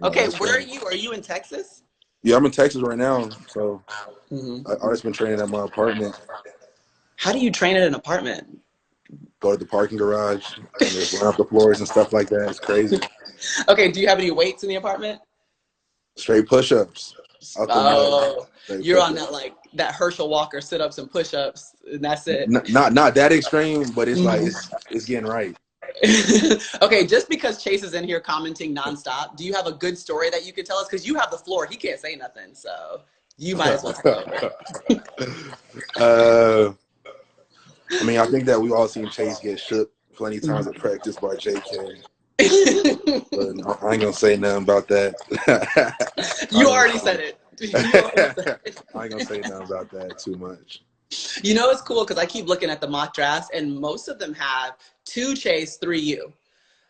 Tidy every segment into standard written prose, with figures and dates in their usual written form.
Okay, where are you? Are you in Texas? Yeah, I'm in Texas right now, so I've just been training at my apartment. How do you train at an apartment? Go to the parking garage and just run up the floors and stuff like that. It's crazy. Okay, do you have any weights in the apartment? Straight push-ups out the mud. Oh, Straight you're on push-ups. that like that Herschel Walker sit-ups and push-ups, and that's it. Not that extreme, but it's like Mhm. it's getting right. Okay, just because Chase is in here commenting nonstop, do you have a good story that you could tell us? Because you have the floor. He can't say nothing, so you might as well take over. I mean, I think that we've all seen Chase get shook plenty of times at practice by JK. But I ain't gonna say nothing about that. You already said it. You already said it. I ain't gonna say nothing about that too much. You know, it's cool because I keep looking at the mock drafts, and most of them have 2 Chase, 3 you.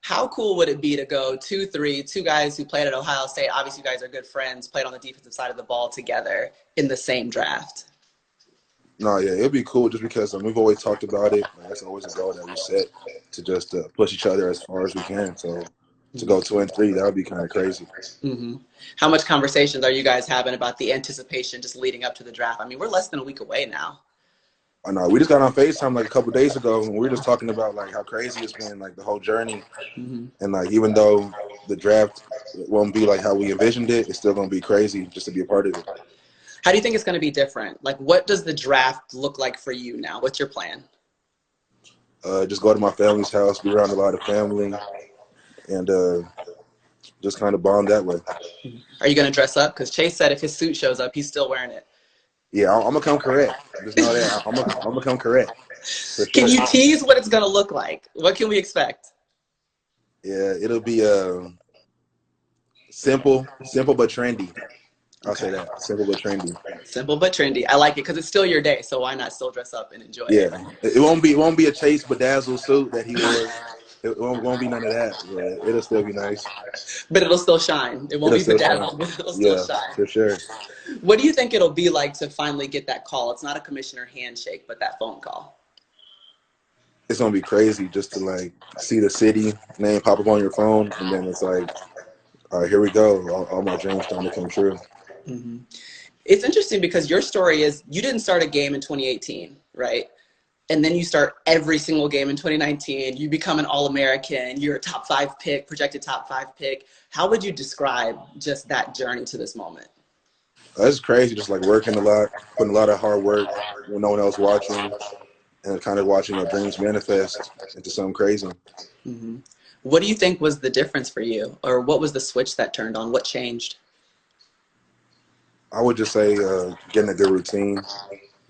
How cool would it be to go 2-3, 2 guys who played at Ohio State? Obviously, you guys are good friends, played on the defensive side of the ball together in the same draft. No, yeah, it'd be cool just because we've always talked about it. Like, that's always a goal that we set to just push each other as far as we can. So to go 2-3, that would be kind of crazy. How much conversations are you guys having about the anticipation just leading up to the draft? I mean, we're less than a week away now. I know. We just got on FaceTime like a couple days ago, and we were just talking about like how crazy it's been, like the whole journey. And like even though the draft won't be like how we envisioned it, it's still gonna be crazy just to be a part of it. How do you think it's going to be different? Like, what does the draft look like for you now? What's your plan? Just go to my family's house, be around a lot of family, and just kind of bond that way. Are you going to dress up? Because Chase said if his suit shows up, he's still wearing it. Yeah, I'm gonna come correct. Just know that I'm gonna come correct. For sure. Can you tease what it's going to look like? What can we expect? Yeah, it'll be simple but trendy. I'll say that. Simple but trendy. Simple but trendy. I like it because it's still your day, so why not still dress up and enjoy it? Yeah, it won't be a Chase Bedazzle suit that he wore. It won't be none of that. But it'll still be nice. But it'll still shine. It won't be bedazzled, but it'll still shine. For sure. What do you think it'll be like to finally get that call? It's not a commissioner handshake, but that phone call. It's gonna be crazy just to like see the city name pop up on your phone, and then it's like, all right, here we go. All my dreams starting to come true. It's interesting because your story is you didn't start a game in 2018, right? And then you start every single game in 2019. You become an All-American. You're a top 5 pick, projected top 5 pick. How would you describe just that journey to this moment? That's crazy. Just like working a lot, putting a lot of hard work when no one else watching, and kind of watching your dreams manifest into something crazy. What do you think was the difference for you? Or what was the switch that turned on? What changed? I would just say getting a good routine,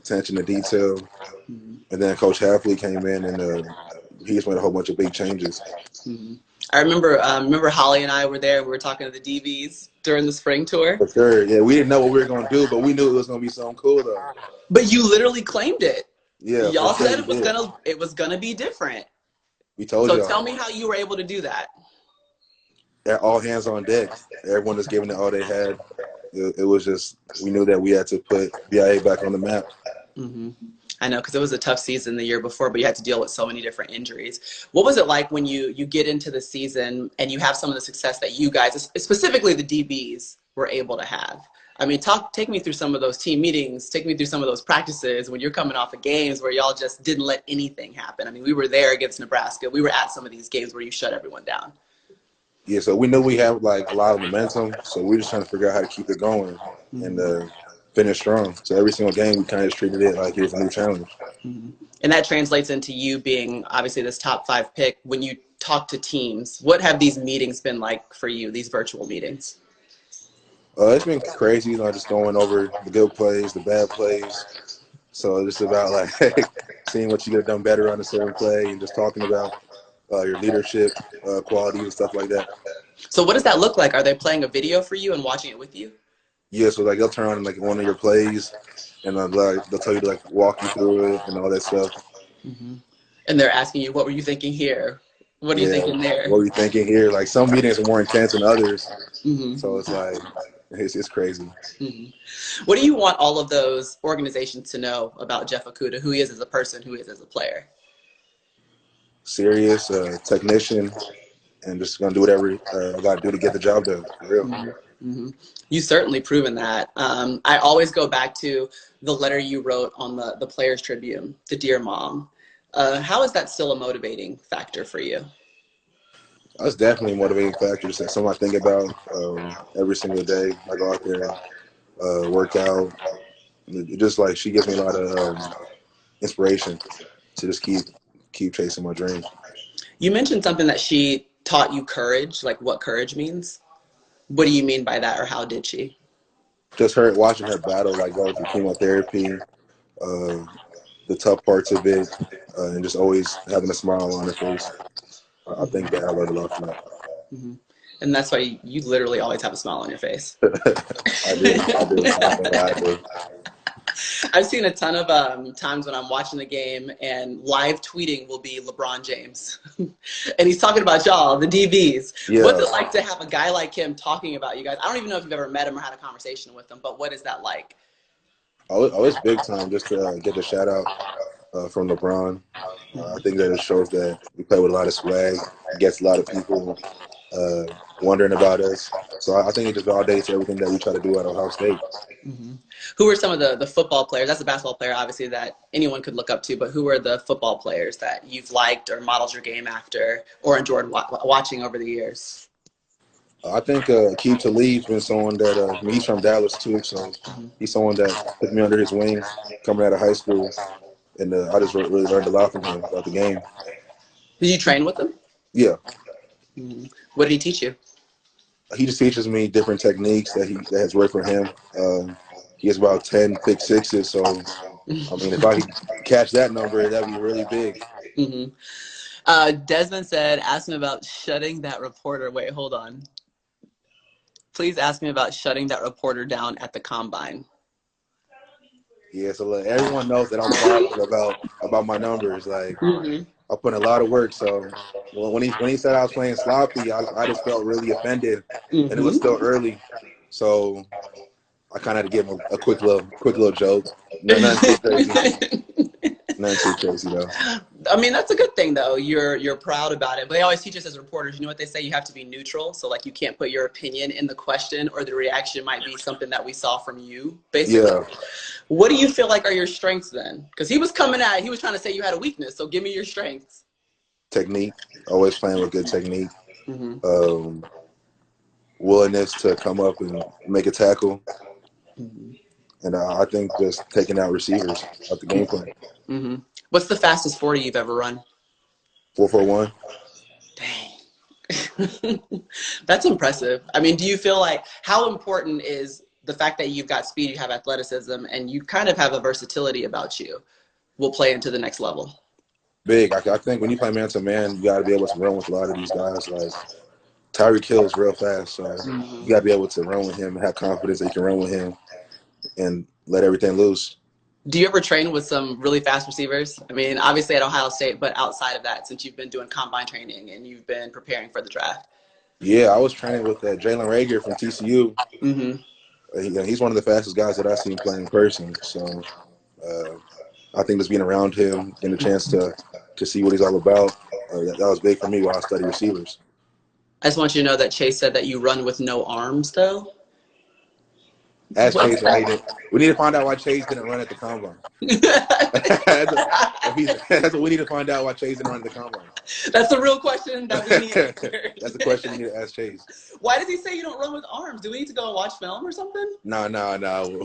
attention to detail, and then Coach Halfley came in and he just made a whole bunch of big changes. I remember Holly and I were there. We were talking to the DBs during the spring tour. For sure, yeah, we didn't know what we were gonna do, but we knew it was gonna be something cool though. But you literally claimed it. Yeah, y'all sure said it was gonna be different. We told you. So tell me how you were able to do that. All hands on deck. Everyone was giving it all they had. It was just, we knew that we had to put BIA back on the map. I know, because it was a tough season the year before, but you had to deal with so many different injuries. What was it like when you get into the season and you have some of the success that you guys, specifically the DBs, were able to have? I mean, take me through some of those team meetings. Take me through some of those practices when you're coming off of games where y'all just didn't let anything happen. I mean, we were there against Nebraska. We were at some of these games where you shut everyone down. Yeah, so we knew we had like a lot of momentum, so we're just trying to figure out how to keep it going and finish strong. So every single game, we kind of just treated it like it was a new challenge. And that translates into you being obviously this top 5 pick. When you talk to teams, what have these meetings been like for you, these virtual meetings? It's been crazy, just going over the good plays, the bad plays. So it's just about like seeing what you could have done better on a certain play and just talking about your leadership qualities and stuff like that. So what does that look like? Are they playing a video for you and watching it with you? Yeah, so like they'll turn on like one of your plays and they'll tell you to like walk you through it and all that stuff. And they're asking you, what were you thinking here? What are you thinking there? What were you thinking here? Like some meetings are more intense than others. So it's like, it's crazy. What do you want all of those organizations to know about Jeff Okudah, who he is as a person, who he is as a player? Serious, technician, and just gonna do whatever I got to do to get the job done. For real. Mm-hmm. You certainly proven that. I always go back to the letter you wrote on the Players Tribune, the Dear Mom. How is that still a motivating factor for you? That's definitely a motivating factor. It's something I think about every single day. I go out there and work out. It just like she gives me a lot of inspiration to just keep chasing my dreams. You mentioned something that she taught you courage, like what courage means. What do you mean by that, or how did she? Just her watching her battle, like go through chemotherapy, uh, the tough parts of it, and just always having a smile on her face. I think that I learned a lot from that. Mm-hmm. And that's why you literally always have a smile on your face. I do. I do. I've seen a ton of times when I'm watching the game and live tweeting will be LeBron James. And he's talking about y'all, the DBs. Yeah. What's it like to have a guy like him talking about you guys? I don't even know if you've ever met him or had a conversation with him, but what is that like? Oh, it's big time just to get the shout out from LeBron. I think that it shows that we play with a lot of swag, gets a lot of people wondering about us. So I think it just validates everything that we try to do at Ohio State. Mm-hmm. Who are some of the football players? That's a basketball player, obviously, that anyone could look up to, but who are the football players that you've liked or modeled your game after or enjoyed watching over the years? I think Keith Talib's been someone that he's from Dallas too, so he's someone that took me under his wing coming out of high school, and I just really learned a lot from him about the game. Did you train with him? Yeah. Mm-hmm. What did he teach you? He just teaches me different techniques that has worked for him. He has about 10 pick sixes, so I mean, if I could catch that number, that'd be really big. Mm-hmm. Desmond said, ask me about shutting that reporter. Wait, hold on. Please ask me about shutting that reporter down at the combine. Yeah, so like, everyone knows that I'm positive about my numbers. Like, I put in a lot of work. So when he said I was playing sloppy, I just felt really offended, and it was still early. So I kind of had to give him a quick little joke. Nothing too crazy. Nothing too crazy though. I mean, that's a good thing though. You're proud about it. But they always teach us as reporters, you know what they say? You have to be neutral. So like you can't put your opinion in the question, or the reaction might be something that we saw from you, basically. Yeah. What do you feel like are your strengths then? Because he was trying to say you had a weakness. So give me your strengths. Technique. Always playing with good technique. Willingness to come up and make a tackle. And I think just taking out receivers out the game plan. What's the fastest 40 you've ever run? 4.41. Dang. That's impressive. I mean, do you feel like, how important is the fact that you've got speed, you have athleticism, and you kind of have a versatility about you will play into the next level? Big. I think when you play man-to-man, you got to be able to run with a lot of these guys. Like, Tyreek Hill is real fast, so you got to be able to run with him and have confidence that you can run with him and let everything loose. Do you ever train with some really fast receivers? I mean, obviously at Ohio State, but outside of that, since you've been doing combine training and you've been preparing for the draft? Yeah, I was training with Jalen Reagor from TCU. He's one of the fastest guys that I've seen play in person. So I think just being around him, getting a chance to see what he's all about, that was big for me while I studied receivers. I just want you to know that Chase said that you run with no arms, though. Ask Chase. We need to find out why Chase didn't run at the combine. That's what we need to find out, why Chase didn't run at the combine. That's a real question that we need. That's the question we need to ask Chase. Why does he say you don't run with arms? Do we need to go and watch film or something? No.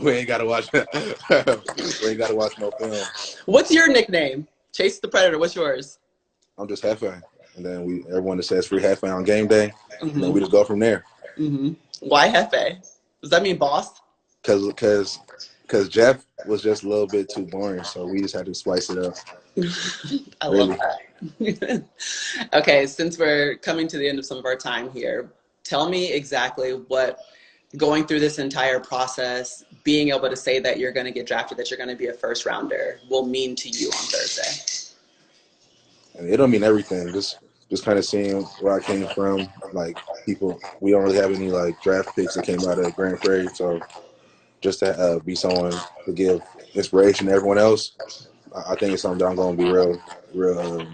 We ain't got to watch. We ain't got to watch no film. What's your nickname? Chase the Predator. What's yours? I'm just Hefe. And then everyone that says free Hefe on game day, and then we just go from there. Why Hefe? Does that mean boss? Because Jeff was just a little bit too boring, so we just had to spice it up. I love that. Okay, since we're coming to the end of some of our time here, tell me exactly what going through this entire process, being able to say that you're going to get drafted, that you're going to be a first rounder, will mean to you on Thursday. I mean, it don't mean everything. Just kind of seeing where I came from. Like, we don't really have any like draft picks that came out of Grand Prairie, so just to be someone to give inspiration to everyone else, I think it's something that I'm going to be real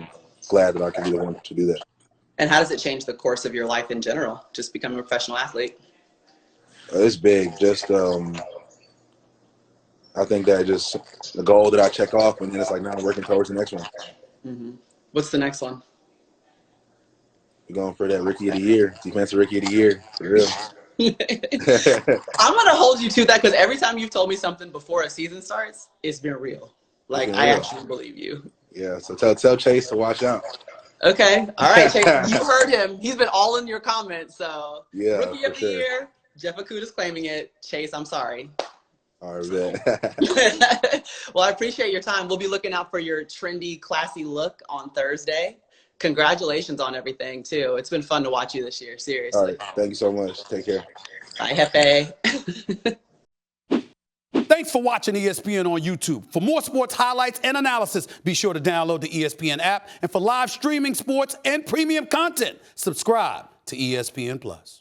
glad that I can be the one to do that. And how does it change the course of your life in general, just becoming a professional athlete? It's big. Just I think that just the goal that I check off, and then it's like now I'm working towards the next one. Mm-hmm. What's the next one? We're going for that Rookie of the Year, Defensive Rookie of the Year, for real. I'm gonna hold you to that because every time you've told me something before a season starts, it's been real. Like I actually believe you. Yeah. So tell Chase to watch out. Okay. All right, Chase. You heard him. He's been all in your comments. So yeah, Rookie of the sure. Year, Jeff Okudah's claiming it. Chase, I'm sorry. All right. Well, I appreciate your time. We'll be looking out for your trendy, classy look on Thursday. Congratulations on everything, too. It's been fun to watch you this year. Seriously. All right. Thank you so much. Take care. Bye, Hefe. Thanks for watching ESPN on YouTube. For more sports highlights and analysis, be sure to download the ESPN app. And for live streaming sports and premium content, subscribe to ESPN+.